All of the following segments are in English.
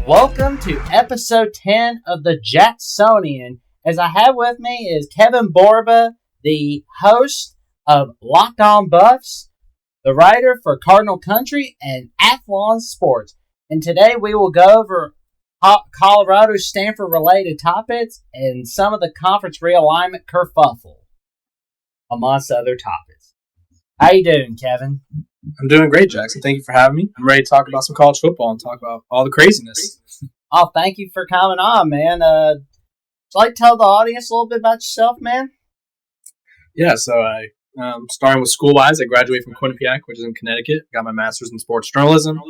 Welcome to episode 10 of the Jacksonian. As I have with me is Kevin Borba, the host of Locked On Buffs, the writer for Cardinal Country and Athlon Sports. And today we will go over Colorado-Stanford related topics and some of the conference realignment kerfuffle, amongst other topics. How you doing, Kevin? I'm doing great, Jackson. Thank you for having me. I'm ready to talk about some college football and talk about all the craziness. Oh, thank you for coming on, man. Would you like to tell the audience a little bit about yourself, man? Yeah, so starting with school-wise, I graduated from Quinnipiac, which is in Connecticut. Got my master's in sports journalism.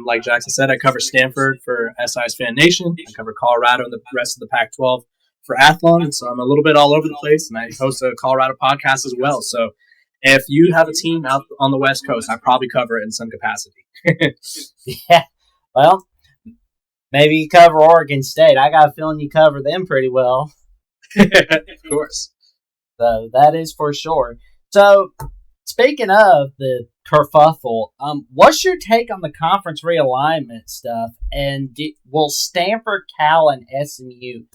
Like Jackson said, I cover Stanford for SI's Fanation. I cover Colorado and the rest of the Pac-12 for Athlon, and so I'm a little bit all over the place, and I host a Colorado podcast as well. So if you have a team out on the West Coast, I probably cover it in some capacity. Yeah, well, maybe you cover Oregon State. I got a feeling you cover them pretty well. Of course. So that is for sure. So, speaking of the kerfuffle, what's your take on the conference realignment stuff? And will Stanford, Cal, and SMU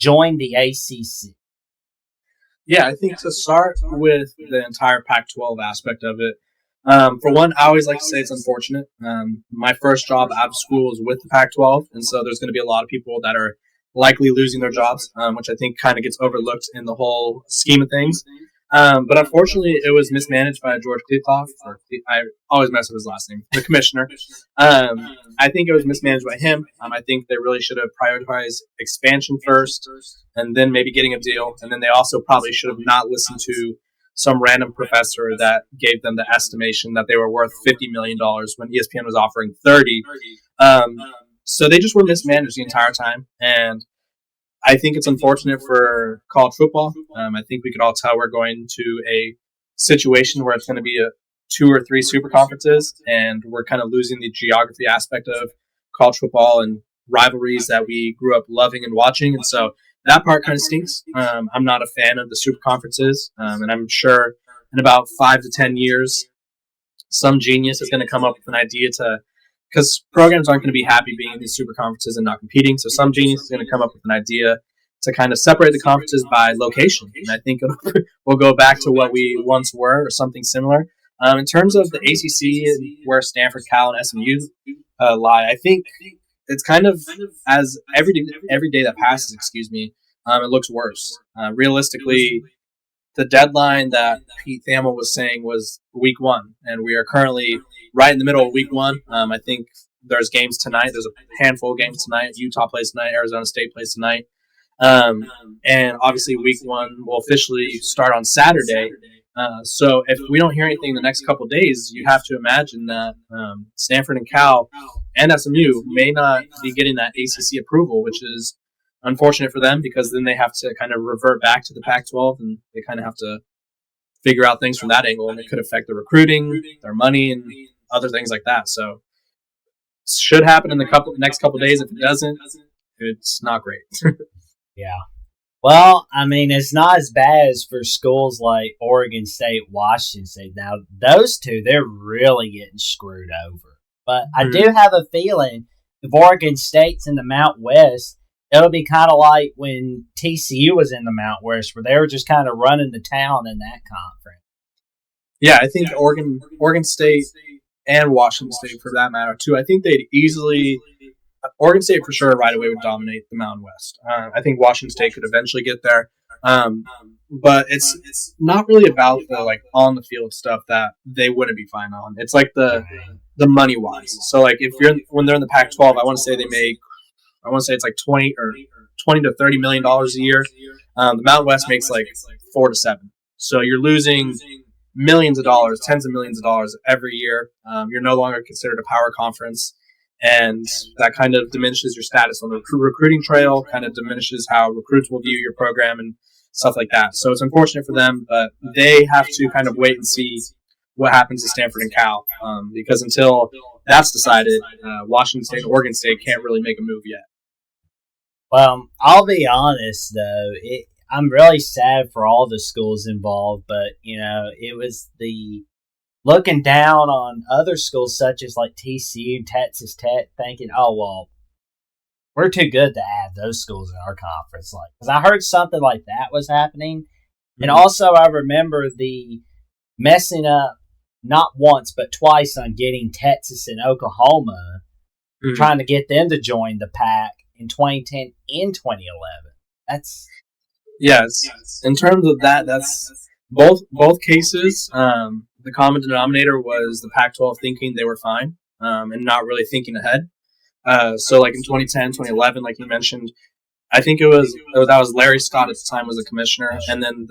join the ACC? Yeah, I think to start with the entire Pac-12 aspect of it, for one, I always like to say it's unfortunate. My first job out of school was with the Pac-12, and so there's going to be a lot of people that are likely losing their jobs, which I think kind of gets overlooked in the whole scheme of things. But unfortunately, it was mismanaged by George Kliavkoff. I always mess up his last name, the commissioner. I think it was mismanaged by him. I think they really should have prioritized expansion first, and then maybe getting a deal. And then they also probably should have not listened to some random professor that gave them the estimation that they were worth $50 million when ESPN was offering $30 million. So they just were mismanaged the entire time, and I think it's unfortunate for college football. I think we could all tell we're going to a situation where it's going to be a 2 or 3 super conferences, and we're kind of losing the geography aspect of college football and rivalries that we grew up loving and watching. And so that part kind of stinks. I'm not a fan of the super conferences, and I'm sure in about 5 to 10 years, some genius is going to come up with an idea because programs aren't going to be happy being in these super conferences and not competing. So some genius is going to come up with an idea to kind of separate the conferences by location. And I think we'll go back to what we once were or something similar. In terms of the ACC and where Stanford, Cal, and SMU lie, I think it's kind of as every day that passes, it looks worse. Realistically, the deadline that Pete Thamel was saying was week 1, and we are currently right in the middle of week 1. I think there's games tonight. There's a handful of games tonight. Utah plays tonight. Arizona State plays tonight. And obviously week 1 will officially start on Saturday. So if we don't hear anything in the next couple of days, you have to imagine that Stanford and Cal and SMU may not be getting that ACC approval, which is unfortunate for them because then they have to kind of revert back to the Pac-12, and they kind of have to figure out things from that angle, and it could affect their recruiting, their money, and other things like that. So it should happen in the next couple of days. If it doesn't, it's not great. Yeah. Well, I mean, it's not as bad as for schools like Oregon State, Washington State. Now, those two, they're really getting screwed over. But I do have a feeling if Oregon State's in the Mount West, it'll be kind of like when TCU was in the Mount West, where they were just kind of running the town in that conference. Yeah, I think Oregon State and Washington State, for that matter, too. I think they'd easily – Oregon State for sure right away would dominate the Mountain West. I think Washington State could eventually get there. But it's not really about the on-the-field stuff that they wouldn't be fine on. It's like the money-wise. So, when they're in the Pac-12, I want to say it's like $20 to $30 million a year. The Mountain West makes like 4 to 7. So you're losing millions of dollars, tens of millions of dollars every year. You're no longer considered a power conference, and that kind of diminishes your status on the recruiting trail, kind of diminishes how recruits will view your program and stuff like that. So it's unfortunate for them, but they have to kind of wait and see what happens to Stanford and Cal, because until that's decided, Washington State and Oregon State can't really make a move yet. Well, I'll be honest, though. I'm really sad for all the schools involved, but, it was the looking down on other schools such as like TCU and Texas Tech thinking, oh, well, we're too good to add those schools in our conference. Like, because I heard something like that was happening, and also I remember the messing up not once but twice on getting Texas and Oklahoma, trying to get them to join the pack in 2010 and 2011. That's in terms of that, that's both cases. The common denominator was the Pac-12 thinking they were fine and not really thinking ahead. So like in 2010, 2011, like you mentioned, I think that was Larry Scott at the time was the commissioner, and then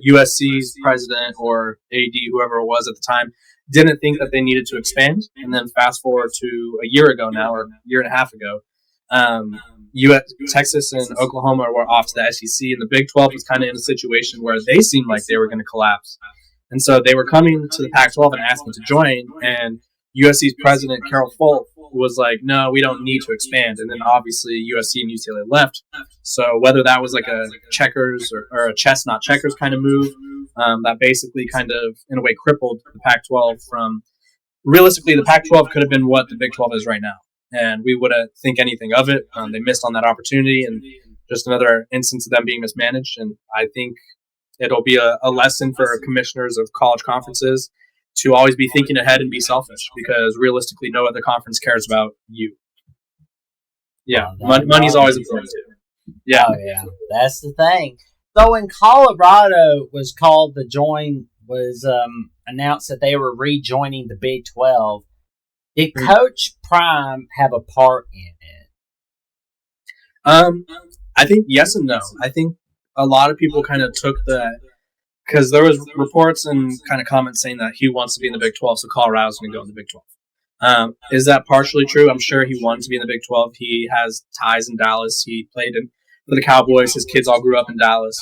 USC's president or AD, whoever it was at the time, didn't think that they needed to expand. And then fast forward to a year ago now, or a year and a half ago, Texas and Oklahoma were off to the SEC, and the Big 12 was kind of in a situation where they seemed like they were going to collapse. And so they were coming to the Pac-12 and asking to join, and USC's president, Carol Folt, was like, no, we don't need to expand. And then obviously USC and UCLA left. So whether that was like a checkers or a chess, not checkers kind of move, that basically kind of, in a way, crippled the Pac-12 from, realistically, the Pac-12 could have been what the Big 12 is right now. And we wouldn't think anything of it. They missed on that opportunity, and just another instance of them being mismanaged. And I think it'll be a lesson for commissioners of college conferences to always be thinking ahead and be selfish, because realistically, no other conference cares about you. Yeah, money's always important too. Yeah. Oh, yeah, that's the thing. So when Colorado was called to join, was announced that they were rejoining the Big 12, did Coach Prime have a part in it? I think yes and no. I think a lot of people kind of took that, because there was reports and kind of comments saying that he wants to be in the Big 12, so Colorado's going to go in the Big 12. Is that partially true? I'm sure he wanted to be in the Big 12. He has ties in Dallas. He played for the Cowboys. His kids all grew up in Dallas.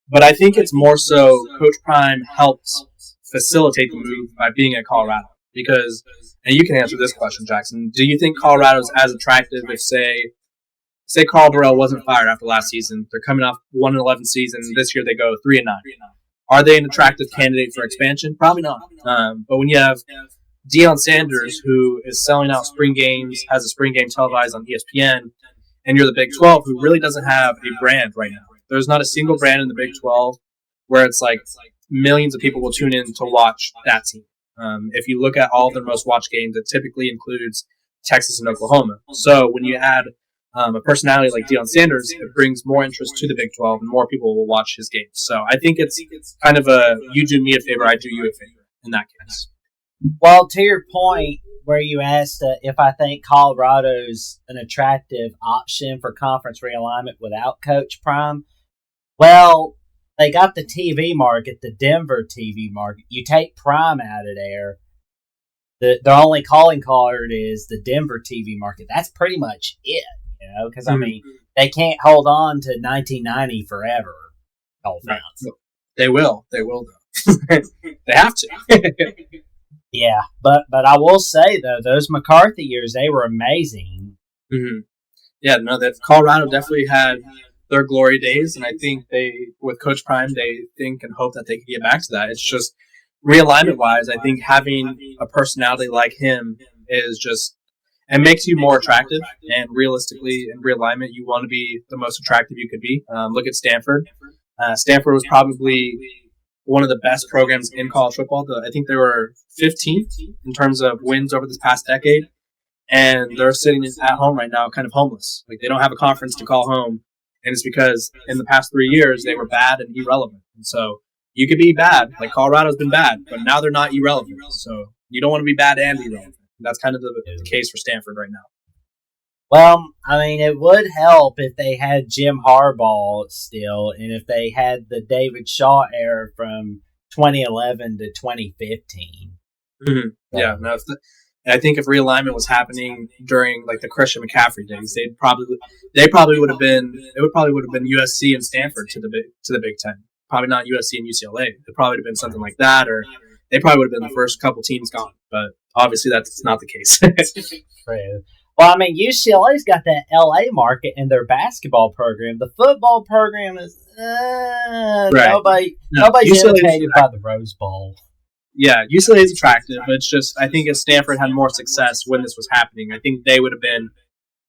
But I think it's more so Coach Prime helped facilitate the move by being at Colorado. Because, and you can answer this question, Jackson, do you think Colorado's as attractive if, say Carl Burrell wasn't fired after last season, they're coming off 1-11 season, this year they go 3-9. Are they an attractive candidate for expansion? Probably not. But when you have Deion Sanders, who is selling out spring games, has a spring game televised on ESPN, and you're the Big 12, who really doesn't have a brand right now. There's not a single brand in the Big 12 where it's like millions of people will tune in to watch that team. If you look at all their most watched games, it typically includes Texas and Oklahoma. So when you add a personality like Deion Sanders, it brings more interest to the Big 12, and more people will watch his games. So I think it's kind of a you do me a favor, I do you a favor in that case. Well, to your point where you asked if I think Colorado's an attractive option for conference realignment without Coach Prime, well, they got the TV market, the Denver TV market. You take Prime out of there, the only calling card is the Denver TV market. That's pretty much it. Because, I mean, they can't hold on to 1990 forever. They will, though. They have to. Yeah, but I will say, though, those McCarthy years, they were amazing. Mm-hmm. Yeah, no, that Colorado definitely had their glory days, and I think with Coach Prime, they think and hope that they can get back to that. It's just, realignment-wise, I think having a personality like him is just, it makes you more attractive, and realistically, in realignment, you want to be the most attractive you could be. Look at Stanford. Stanford was probably one of the best programs in college football. I think they were 15th in terms of wins over this past decade, and they're sitting at home right now kind of homeless. Like, they don't have a conference to call home, and it's because in the past 3 years, they were bad and irrelevant. And so you could be bad, like Colorado's been bad, but now they're not irrelevant. So you don't want to be bad and irrelevant. That's kind of the case for Stanford right now. Well, I mean, it would help if they had Jim Harbaugh still, and if they had the David Shaw era from 2011 to 2015. Mm-hmm. Yeah, no, I think if realignment was happening during like the Christian McCaffrey days, it probably would have been USC and Stanford to the Big Ten. Probably not USC and UCLA. It probably would have been something like that, or they probably would have been the first couple teams gone. But obviously, that's not the case. True. Well, I mean, UCLA's got that LA market in their basketball program. The football program is nobody's irritated by the Rose Bowl. Yeah, UCLA is attractive. It's just, I think if Stanford had more success when this was happening, I think they would have been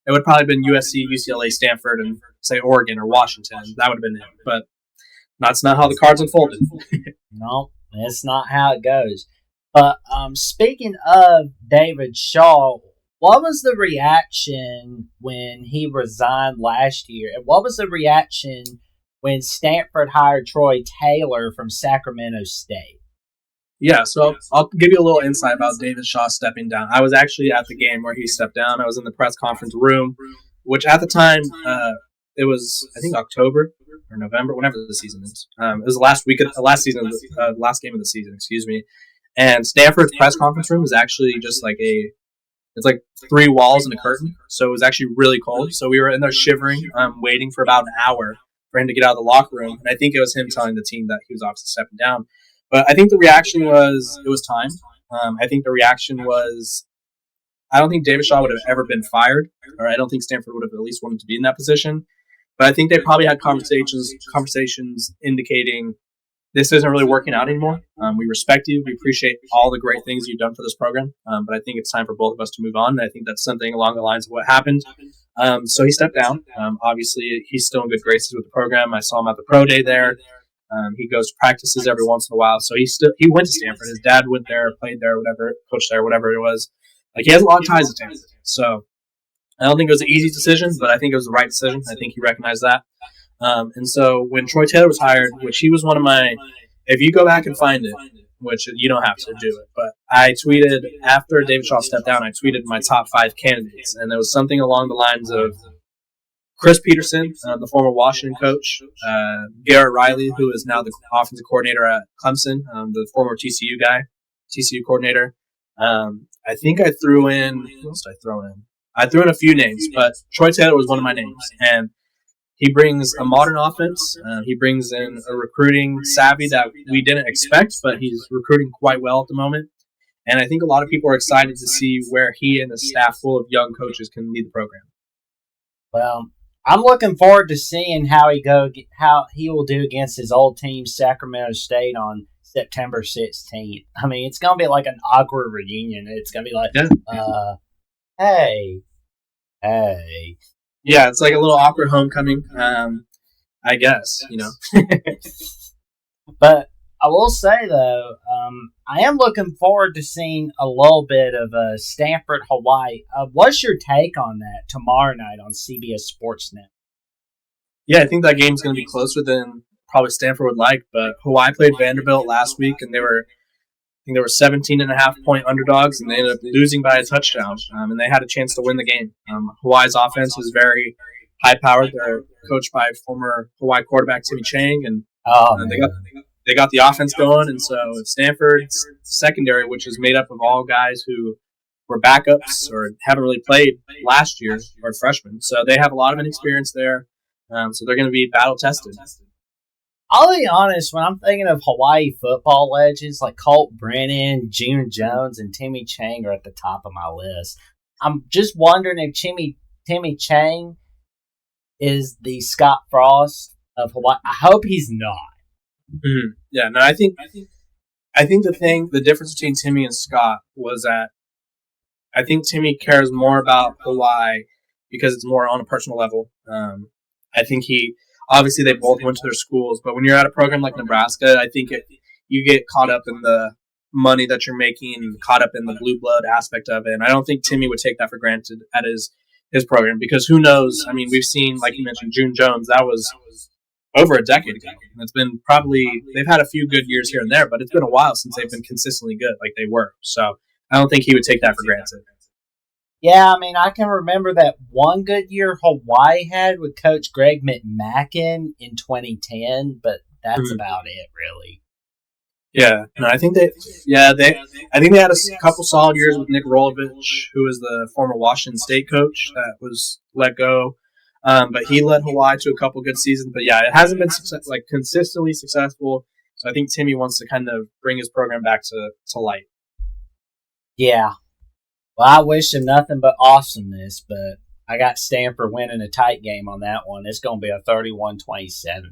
it would probably have been USC, UCLA, Stanford, and say Oregon or Washington. That would have been it. But that's not how the cards unfolded. No, that's not how it goes. But speaking of David Shaw, what was the reaction when he resigned last year? And what was the reaction when Stanford hired Troy Taylor from Sacramento State? Yeah, so I'll give you a little insight about David Shaw stepping down. I was actually at the game where he stepped down. I was in the press conference room, which at the time, it was, I think, October or November, whenever the season is. It was the last week of last season, last game of the season, excuse me. And Stanford's press conference room is actually just like it's like 3 walls and a curtain. So it was actually really cold. So we were in there shivering, waiting for about an hour for him to get out of the locker room. And I think it was him telling the team that he was obviously stepping down. But I think the reaction was, it was time. I think the reaction was, I don't think David Shaw would have ever been fired, or I don't think Stanford would have at least wanted to be in that position. But I think they probably had conversations indicating this isn't really working out anymore. We respect you. We appreciate all the great things you've done for this program. But I think it's time for both of us to move on. And I think that's something along the lines of what happened. So he stepped down. Obviously, he's still in good graces with the program. I saw him at the pro day there. He goes to practices every once in a while. So he went to Stanford. His dad went there, played there, whatever, coached there, whatever it was. Like, he has a lot of ties to Stanford. So I don't think it was an easy decision, but I think it was the right decision. I think he recognized that. And so when Troy Taylor was hired, which he was one of my, if you go back and find it, which you don't have to do it, but I tweeted after David Shaw stepped down, I tweeted my top 5 candidates, and there was something along the lines of Chris Peterson, the former Washington coach, Garrett Riley, who is now the offensive coordinator at Clemson, the former TCU coordinator. I think I threw in, who else did I throw in? I threw in a few names, but Troy Taylor was one of my names, and he brings a modern offense. He brings in a recruiting savvy that we didn't expect, but he's recruiting quite well at the moment. And I think a lot of people are excited to see where he and the staff full of young coaches can lead the program. Well, I'm looking forward to seeing how he will do against his old team, Sacramento State, on September 16th. I mean, it's going to be like an awkward reunion. It's going to be like, hey. Yeah, it's like a little awkward homecoming, I guess, But I will say, though, I am looking forward to seeing a little bit of Stanford, Hawaii. What's your take on that tomorrow night on CBS Sports Net? Yeah, I think that game's going to be closer than probably Stanford would like, but Hawaii played Vanderbilt last week, and they were 17.5-point underdogs, and they ended up losing by a touchdown, and they had a chance to win the game. Hawaii's offense is very high-powered. They're coached by former Hawaii quarterback Timmy Chang, and they got the offense going. And so Stanford's secondary, which is made up of all guys who were backups or haven't really played last year, or freshmen, so they have a lot of inexperience there. So they're going to be battle-tested. I'll be honest, when I'm thinking of Hawaii football legends like Colt Brennan, June Jones, and Timmy Chang are at the top of my list. I'm just wondering if Timmy Chang is the Scott Frost of Hawaii. I hope he's not. Mm-hmm. Yeah, no, I think the difference between Timmy and Scott was that I think Timmy cares more about Hawaii because it's more on a personal level. I think obviously, they both went to their schools, but when you're at a program like Nebraska, I think you get caught up in the money that you're making and caught up in the blue blood aspect of it. And I don't think Timmy would take that for granted at his program, because who knows? I mean, we've seen, like you mentioned, June Jones. That was over a decade ago. It's been they've had a few good years here and there, but it's been a while since they've been consistently good like they were. So I don't think he would take that for granted. Yeah, I mean, I can remember that one good year Hawaii had with Coach Greg McMackin in 2010, but that's about it, really. Yeah, no, I think they had a couple solid years with Nick Rolovich, who was the former Washington State coach that was let go, but he led Hawaii to a couple good seasons. But yeah, it hasn't been consistently successful. So I think Timmy wants to kind of bring his program back to light. Yeah. Well, I wish him nothing but awesomeness, but I got Stanford winning a tight game on that one. It's going to be a 31-27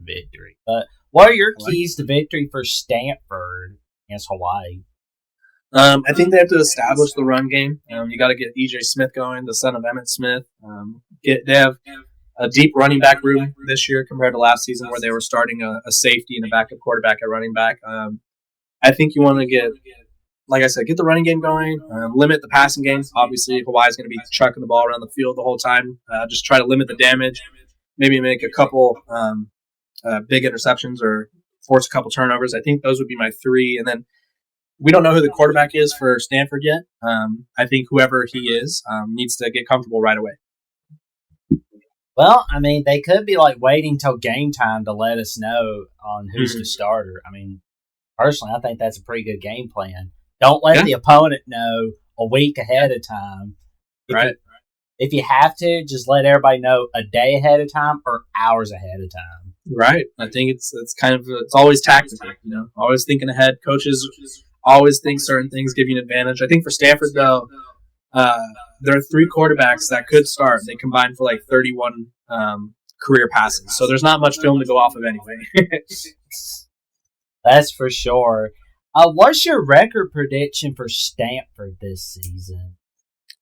victory. But what are your keys to victory for Stanford against Hawaii? I think they have to establish the run game. You got to get E.J. Smith going, the son of Emmitt Smith. They have a deep running back room this year compared to last season where they were starting a safety and a backup quarterback at running back. I think you want to get, like I said, get the running game going, limit the passing game. Obviously, Hawaii's going to be chucking the ball around the field the whole time. Just try to limit the damage. Maybe make a couple big interceptions or force a couple turnovers. I think those would be my three. And then we don't know who the quarterback is for Stanford yet. I think whoever he is needs to get comfortable right away. Well, I mean, they could be like waiting till game time to let us know on who's the starter. I mean, personally, I think that's a pretty good game plan. Don't let the opponent know a week ahead of time. If you have to, just let everybody know a day ahead of time or hours ahead of time. Right. I think it's kind of it's always tactical. Always thinking ahead. Coaches always think certain things give you an advantage. I think for Stanford though, there are three quarterbacks that could start. They combined for like 31 career passes, so there's not much film to go off of anyway. That's for sure. What's your record prediction for Stanford this season?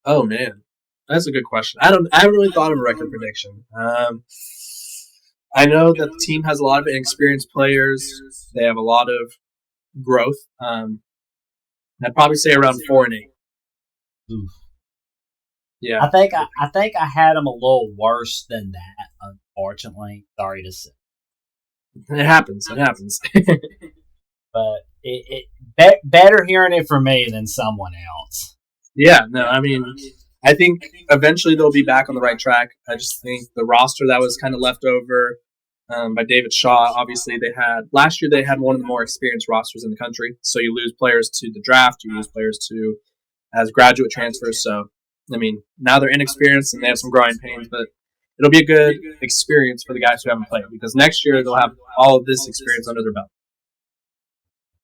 Oh man, that's a good question. I haven't really thought of a record prediction. I know that the team has a lot of inexperienced players. They have a lot of growth. I'd probably say around 4-8. Oof. Yeah, I think I had them a little worse than that. Unfortunately, sorry to say. It happens. But it better hearing it from me than someone else. Yeah, no, I mean, I think eventually they'll be back on the right track. I just think the roster that was kind of left over by David Shaw, obviously last year they had one of the more experienced rosters in the country. So you lose players to the draft, you lose players as graduate transfers. So, I mean, now they're inexperienced and they have some growing pains, but it'll be a good experience for the guys who haven't played because next year they'll have all of this experience under their belt.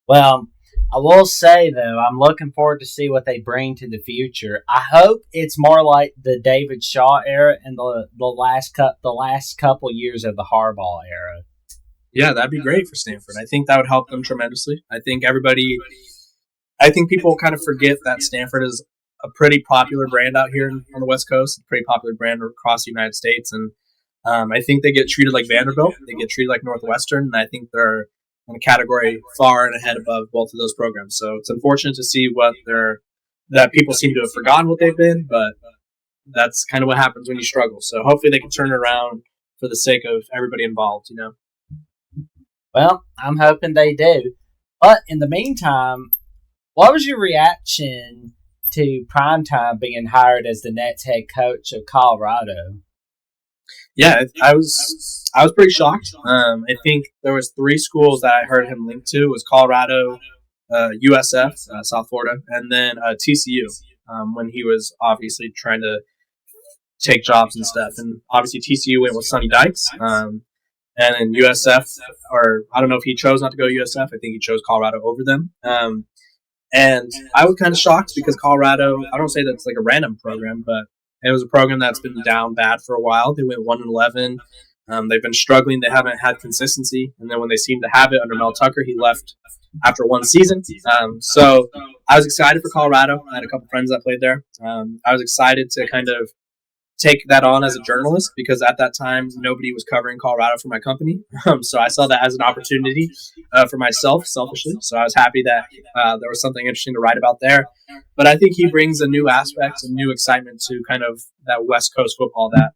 Well, I will say, though, I'm looking forward to see what they bring to the future. I hope it's more like the David Shaw era and the last couple years of the Harbaugh era. Yeah, that'd be great for Stanford. I think that would help them tremendously. I think people kind of forget that Stanford is a pretty popular brand out here on the West Coast, a pretty popular brand across the United States. And I think they get treated like Vanderbilt. They get treated like Northwestern. And I think they're in a category far and ahead above both of those programs. So it's unfortunate to see that people seem to have forgotten what they've been, but that's kind of what happens when you struggle. So hopefully they can turn it around for the sake of everybody involved, Well, I'm hoping they do. But in the meantime, what was your reaction to Primetime being hired as the Nets head coach of Colorado? Yeah, I was pretty shocked. I think there was 3 schools that I heard him linked to. It was Colorado, USF, South Florida, and then TCU when he was obviously trying to take jobs and stuff. And obviously TCU went with Sonny Dykes. And then USF, or I don't know if he chose not to go USF. I think he chose Colorado over them. And I was kind of shocked because Colorado, I don't say that's like a random program, but it was a program that's been down bad for a while. They went 1-11. They've been struggling. They haven't had consistency. And then when they seemed to have it under Mel Tucker, he left after one season. So I was excited for Colorado. I had a couple friends that played there. I was excited to kind of take that on as a journalist because at that time nobody was covering Colorado for my company. So I saw that as an opportunity for myself, selfishly. So I was happy that there was something interesting to write about there. But I think he brings a new aspect, a new excitement to kind of that West Coast football that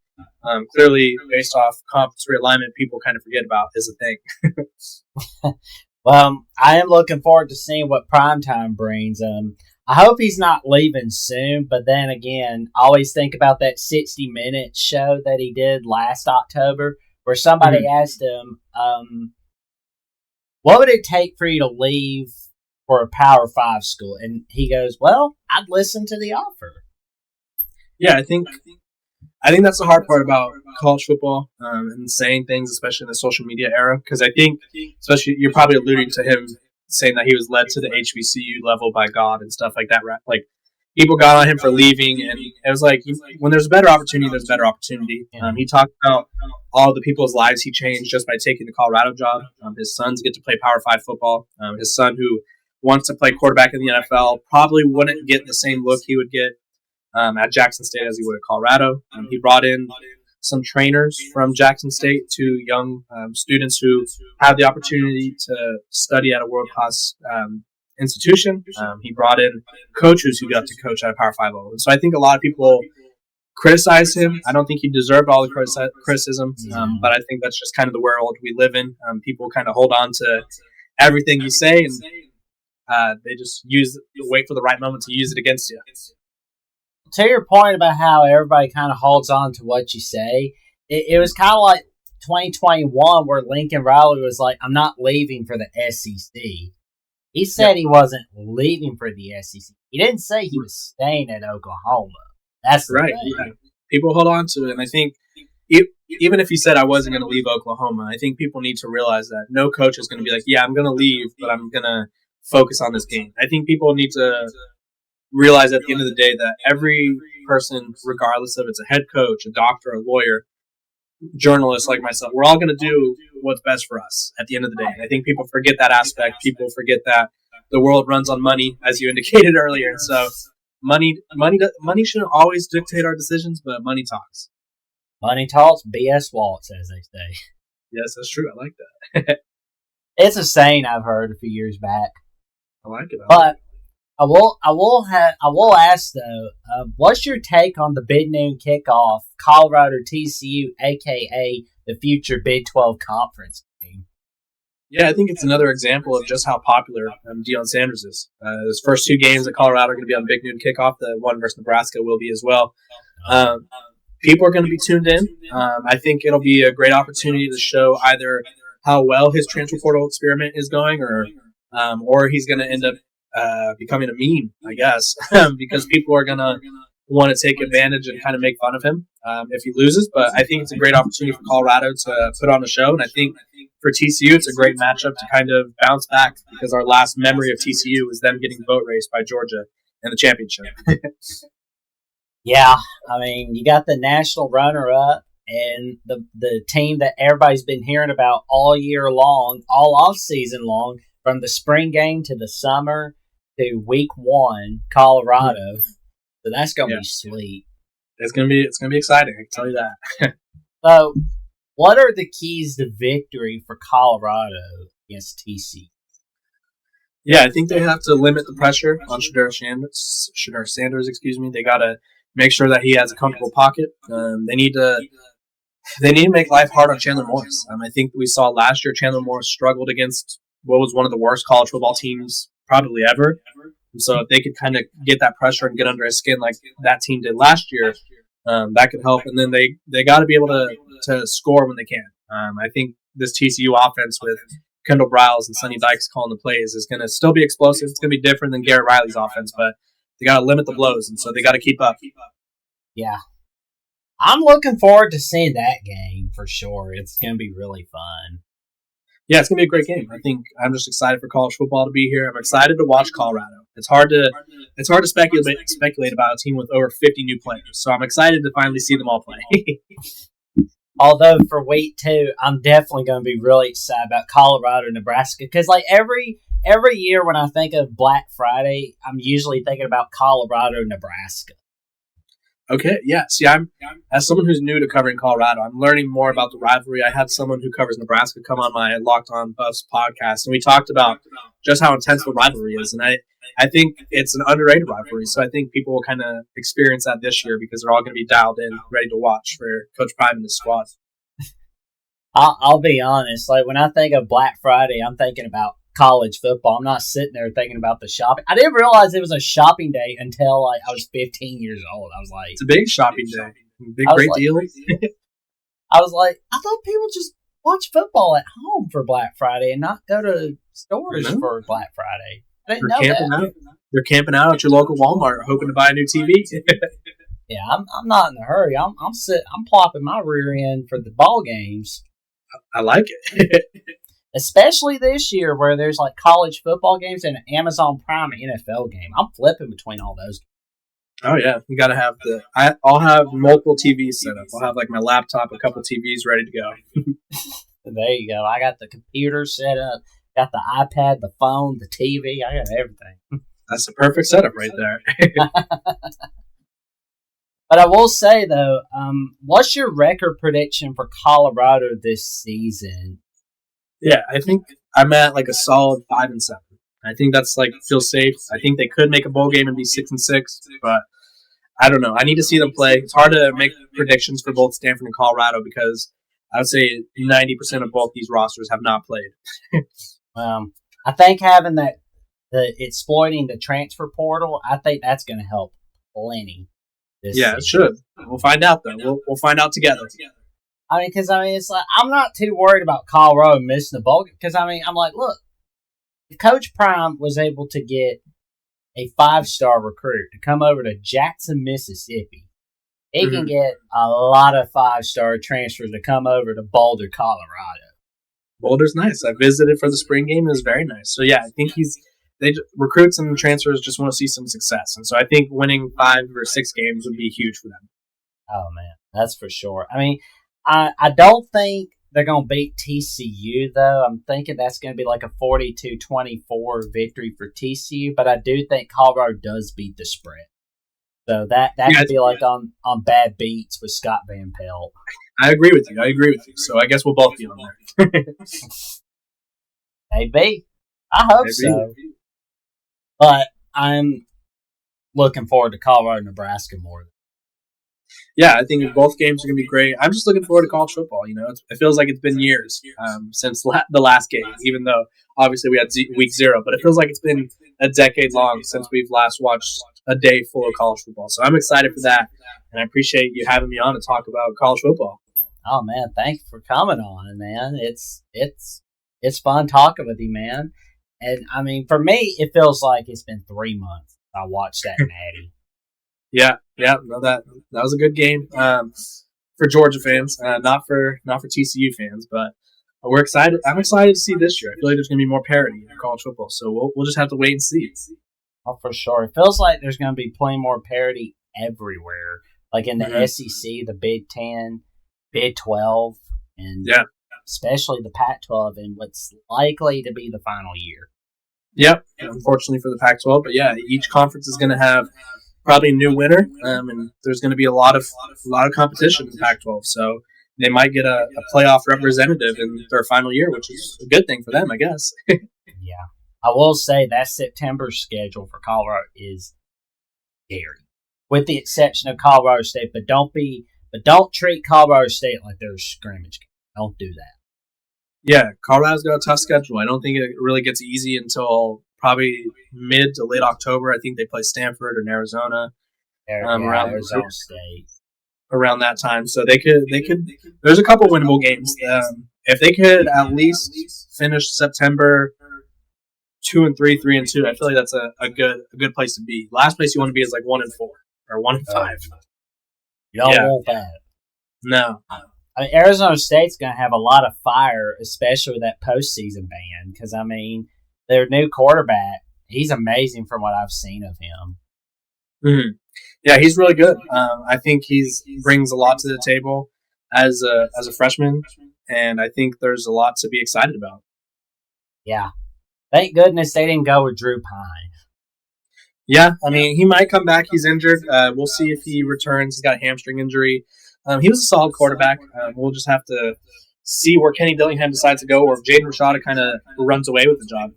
clearly, based off conference realignment, people kind of forget about is a thing. Well, I am looking forward to seeing what Primetime brings. I hope he's not leaving soon, but then again, I always think about that 60 Minutes show that he did last October where somebody asked him, what would it take for you to leave for a Power 5 school? And he goes, well, I'd listen to the offer. Yeah, I think that's the hard part about college football and saying things, especially in the social media era, because I think, especially, you're probably alluding to him saying that he was led to the HBCU level by God and stuff like that, right? Like, people got on him for leaving, and it was like, when there's a better opportunity, there's a better opportunity. He talked about all the people's lives he changed just by taking the Colorado job. His sons get to play Power 5 football. His son, who wants to play quarterback in the NFL. Probably wouldn't get the same look he would get at Jackson State as he would at Colorado. He brought in some trainers from Jackson State to young students who have the opportunity to study at a world-class institution. He brought in coaches who got to coach at a Power 5 level. And so I think a lot of people criticize him. I don't think he deserved all the criticism, but I think that's just kind of the world we live in. People kind of hold on to everything you say, and they just wait for the right moment to use it against you. To your point about how everybody kind of holds on to what you say, it was kind of like 2021 where Lincoln Riley was like, I'm not leaving for the SEC. He said he wasn't leaving for the SEC. He didn't say he was staying at Oklahoma. That's right. Yeah. People hold on to it, and I think even if he said I wasn't going to leave Oklahoma, I think people need to realize that no coach is going to be like, yeah, I'm going to leave, but I'm going to focus on this game. I think people need to realize at the end of the day that every person, regardless of it's a head coach, a doctor, a lawyer, journalist like myself, we're all going to do what's best for us at the end of the day. And I think people forget that aspect. People forget that the world runs on money, as you indicated earlier. So money shouldn't always dictate our decisions, but money talks. Money talks, BS walks, as they say. Yes, that's true. I like that. It's a saying I've heard a few years back. I like it. But I will ask though, what's your take on the Big Noon kickoff, Colorado TCU, aka the future Big 12 conference game? Yeah, I think it's another example of just how popular Deion Sanders is. His first two games at Colorado are going to be on Big Noon kickoff. The one versus Nebraska will be as well. People are going to be tuned in. I think it'll be a great opportunity to show either how well his transfer portal experiment is going, or he's going to end up becoming a meme, I guess, because people are going to want to take advantage and kind of make fun of him if he loses. But I think it's a great opportunity for Colorado to put on a show, and I think for TCU it's a great matchup to kind of bounce back, because our last memory of TCU is them getting boat raced by Georgia in the championship. Yeah, I mean, you got the national runner-up and the team that everybody's been hearing about all year long, all off-season long, from the spring game to the summer to week one, Colorado. So that's gonna be sweet. It's gonna be exciting. I can tell you that. So, what are the keys to victory for Colorado against TCU? Yeah, I think they have to limit the pressure on Shedeur Sanders. They gotta make sure that he has a comfortable pocket. They need to make life hard on Chandler Morris. I think we saw last year Chandler Morris struggled against what was one of the worst college football teams probably ever. And so if they could kind of get that pressure and get under his skin like that team did last year, that could help. And then they got to be able to score when they can. I think this TCU offense with Kendall Briles and Sonny Dykes calling the plays is going to still be explosive. It's going to be different than Garrett Riley's offense, but they got to limit the blows, and so they got to keep up. Yeah. I'm looking forward to seeing that game for sure. It's going to be really fun. Yeah, it's going to be a great game. I think I'm just excited for college football to be here. I'm excited to watch Colorado. It's hard to speculate about a team with over 50 new players, so I'm excited to finally see them all play. Although for week 2, I'm definitely going to be really excited about Colorado, Nebraska, because like every year when I think of Black Friday, I'm usually thinking about Colorado, Nebraska. Okay, yeah. See, I'm as someone who's new to covering Colorado, I'm learning more about the rivalry. I had someone who covers Nebraska come on my Locked On Buffs podcast, and we talked about just how intense the rivalry is. And I think it's an underrated rivalry, so I think people will kind of experience that this year because they're all going to be dialed in, ready to watch for Coach Prime and his squad. I'll be honest. Like when I think of Black Friday, I'm thinking about college football. I'm not sitting there thinking about the shopping. I didn't realize it was a shopping day until like I was 15 years old. I was like, it's a big shopping day. Great deal. I was like, I thought people just watch football at home for Black Friday and not go to stores for Black Friday. I didn't know that. They're camping out at your local Walmart hoping to buy a new TV. Yeah, I'm not in a hurry. I'm plopping my rear end for the ball games. I like it. Especially this year where there's like college football games and an Amazon Prime NFL game. I'm flipping between all those. Oh yeah, you gotta have I'll have multiple TVs set up. I'll have like my laptop, a couple TVs ready to go. There you go. I got the computer set up. Got the iPad, the phone, the TV. I got everything. That's the perfect setup right there. But I will say though, what's your record prediction for Colorado this season? Yeah, I think I'm at like a solid 5-7. I think that's like feels safe. I think they could make a bowl game and be 6-6, but I don't know. I need to see them play. It's hard to make predictions for both Stanford and Colorado because I would say 90% of both these rosters have not played. I think having the exploiting the transfer portal, I think that's going to help plenty. It should. We'll find out though. We'll find out together. Because it's like I'm not too worried about Colorado missing the bowl because I'm like, look, if Coach Prime was able to get a 5-star recruit to come over to Jackson, Mississippi, he can get a lot of 5-star transfers to come over to Boulder, Colorado. Boulder's nice. I visited for the spring game. It was very nice. So yeah, I think recruits and transfers just want to see some success, and so I think winning 5 or 6 games would be huge for them. Oh man, that's for sure. I don't think they're going to beat TCU, though. I'm thinking that's going to be like a 42-24 victory for TCU, but I do think Colorado does beat the spread. So that could be like on bad beats with Scott Van Pelt. I agree with you. So I guess we'll both be on there. Maybe. I hope so. But I'm looking forward to Colorado, Nebraska more. Yeah, I think both games are going to be great. I'm just looking forward to college football. You know, it feels like it's been years since the last game, even though obviously we had week 0. But it feels like it's been a decade long since we've last watched a day full of college football. So I'm excited for that, and I appreciate you having me on to talk about college football. Oh man, thanks for coming on, man. It's fun talking with you, man. And for me, it feels like it's been 3 months. I watched that Natty. Yeah, no, that was a good game for Georgia fans, not for TCU fans, but we're excited. I'm excited to see this year. I feel like there's going to be more parity in college football, so we'll just have to wait and see. Oh, for sure. It feels like there's going to be plenty more parity everywhere, like in the SEC, the Big 10, Big 12, and especially the Pac-12 in what's likely to be the final year. Yep, unfortunately for the Pac-12, but yeah, each conference is going to have probably a new winner, and there's going to be a lot of competition in the Pac-12. So they might get a playoff representative in their final year, which is a good thing for them, I guess. Yeah, I will say that September schedule for Colorado is scary, with the exception of Colorado State. But don't treat Colorado State like they're a scrimmage game. Don't do that. Yeah, Colorado's got a tough schedule. I don't think it really gets easy until probably mid to late October. I think they play Stanford and Arizona. Around Arizona State. Around that time. So they could there's a couple winnable games. If they could at least finish September 2-3, 3-2, I feel like that's a good place to be. Last place you want to be is like 1-4 or 1-5. You don't want that. No. Arizona State's going to have a lot of fire, especially with that postseason ban, because, their new quarterback, he's amazing from what I've seen of him. Mm-hmm. Yeah, he's really good. I think he brings a lot to the table as a freshman, and I think there's a lot to be excited about. Yeah. Thank goodness they didn't go with Drew Pine. Yeah, he might come back. He's injured. We'll see if he returns. He's got a hamstring injury. He was a solid quarterback. We'll just have to see where Kenny Dillingham decides to go, or if Jaden Rashada kind of runs away with the job.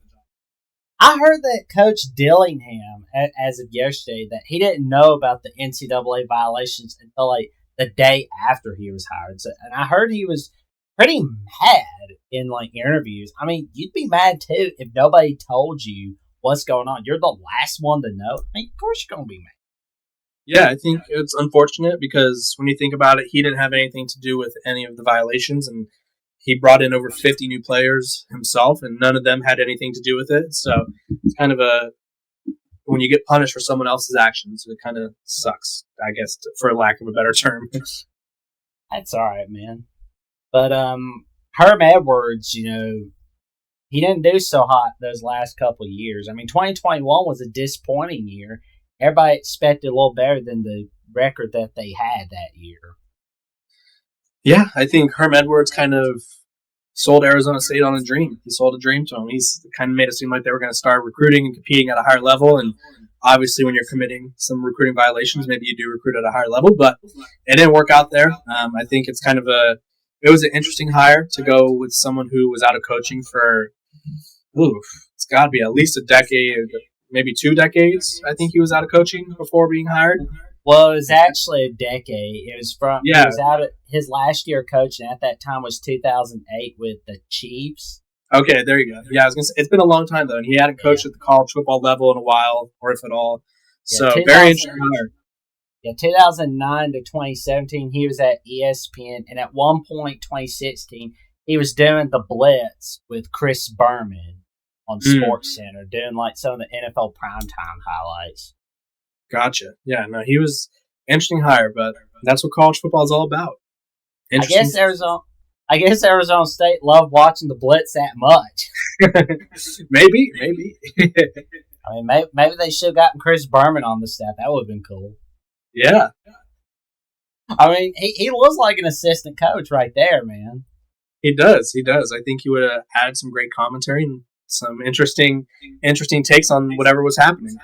I heard that Coach Dillingham, as of yesterday, that he didn't know about the NCAA violations until like the day after he was hired. So, and I heard he was pretty mad in like interviews. You'd be mad too if nobody told you what's going on. You're the last one to know. Of course you're going to be mad. Yeah, I think it's unfortunate because when you think about it, he didn't have anything to do with any of the violations, and he brought in over 50 new players himself, and none of them had anything to do with it. So it's kind of when you get punished for someone else's actions, it kind of sucks, I guess, for lack of a better term. That's all right, man. But Herm Edwards, he didn't do so hot those last couple of years. 2021 was a disappointing year. Everybody expected a little better than the record that they had that year. Yeah, I think Herm Edwards kind of sold Arizona State on a dream. He sold a dream to him. He's kind of made it seem like they were going to start recruiting and competing at a higher level. And obviously, when you're committing some recruiting violations, maybe you do recruit at a higher level. But it didn't work out there. I think it's kind of it was an interesting hire to go with someone who was out of coaching for, it's got to be at least a decade, maybe 2 decades. I think he was out of coaching before being hired. Well, it was actually a decade. It was Yeah. He was out of his last year coaching at that time was 2008 with the Chiefs. Okay, there you go. Yeah, I was gonna say it's been a long time though, and he hadn't coached at the college football level in a while, or if at all. So very interesting hire. Yeah, 2009 to 2017, he was at ESPN, and at one point, 2016, he was doing the Blitz with Chris Berman on SportsCenter, doing like some of the NFL primetime highlights. Gotcha. Yeah, no, he was interesting hire, but that's what college football is all about. I guess Arizona State loved watching the Blitz that much. maybe. I mean, maybe they should have gotten Chris Berman on the staff. That would have been cool. Yeah. I mean, he looks like an assistant coach right there, man. He does. I think he would have added some great commentary and some interesting takes on whatever was happening.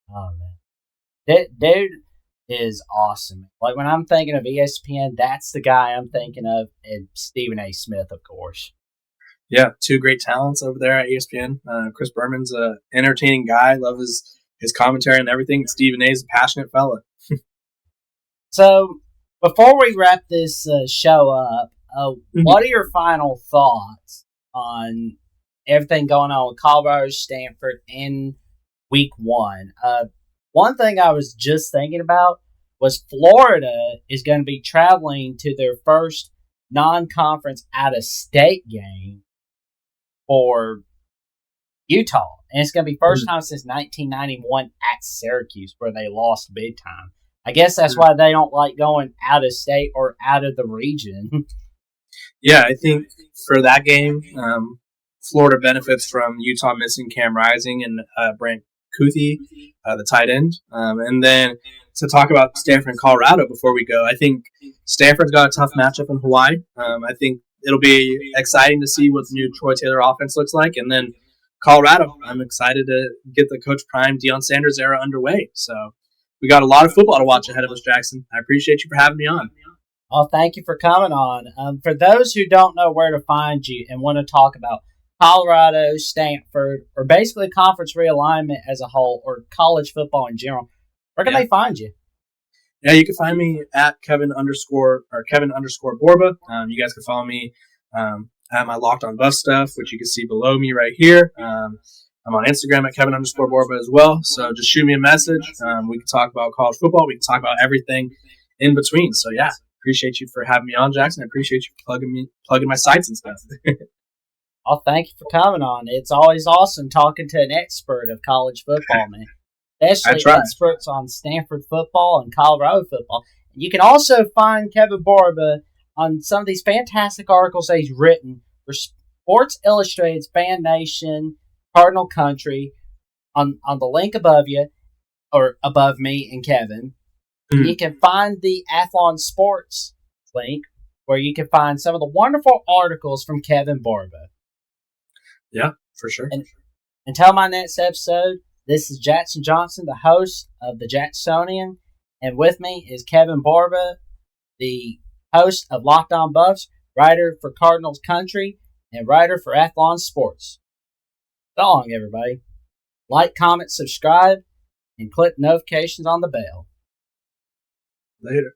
Oh, man. Dude is awesome. Like, when I'm thinking of ESPN, that's the guy I'm thinking of, and Stephen A. Smith, of course. Yeah, 2 great talents over there at ESPN. Chris Berman's an entertaining guy. Love his commentary and everything. Stephen A. is a passionate fella. So, before we wrap this show up, what are your final thoughts on everything going on with Colorado, Stanford in week 1? One thing I was just thinking about was Florida is going to be traveling to their first non-conference out-of-state game for Utah. And it's going to be first time since 1991 at Syracuse, where they lost big time. I guess that's why they don't like going out of state or out of the region. Yeah, I think for that game, Florida benefits from Utah missing Cam Rising and Brant Kuthi, the tight end. And then to talk about Stanford and Colorado before we go, I think Stanford's got a tough matchup in Hawaii. I think it'll be exciting to see what the new Troy Taylor offense looks like. And then Colorado, I'm excited to get the Coach Prime, Deion Sanders era underway. So we got a lot of football to watch ahead of us, Jackson. I appreciate you for having me on. Well, thank you for coming on. For those who don't know where to find you and want to talk about Colorado, Stanford, or basically conference realignment as a whole, or college football in general, where can they find you? Yeah, you can find me at Kevin_Borba. You guys can follow me at my Locked On Buff stuff, which you can see below me right here. I'm on Instagram at Kevin_Borba as well. So just shoot me a message. We can talk about college football. We can talk about everything in between. So yeah, appreciate you for having me on, Jackson. I appreciate you for plugging my sites and stuff. Oh, thank you for coming on. It's always awesome talking to an expert of college football, man. Especially experts on Stanford football and Colorado football. You can also find Kevin Borba on some of these fantastic articles that he's written for Sports Illustrated's Fanation, Cardinal Country, on the link above you, or above me and Kevin. Mm-hmm. You can find the Athlon Sports link, where you can find some of the wonderful articles from Kevin Borba. Yeah, for sure. And until my next episode, this is Jackson Johnson, the host of the Jacksonian, and with me is Kevin Borba, the host of Locked On Buffs, writer for Cardinal Country, and writer for Athlon Sports. So long, everybody. Like, comment, subscribe, and click notifications on the bell. Later.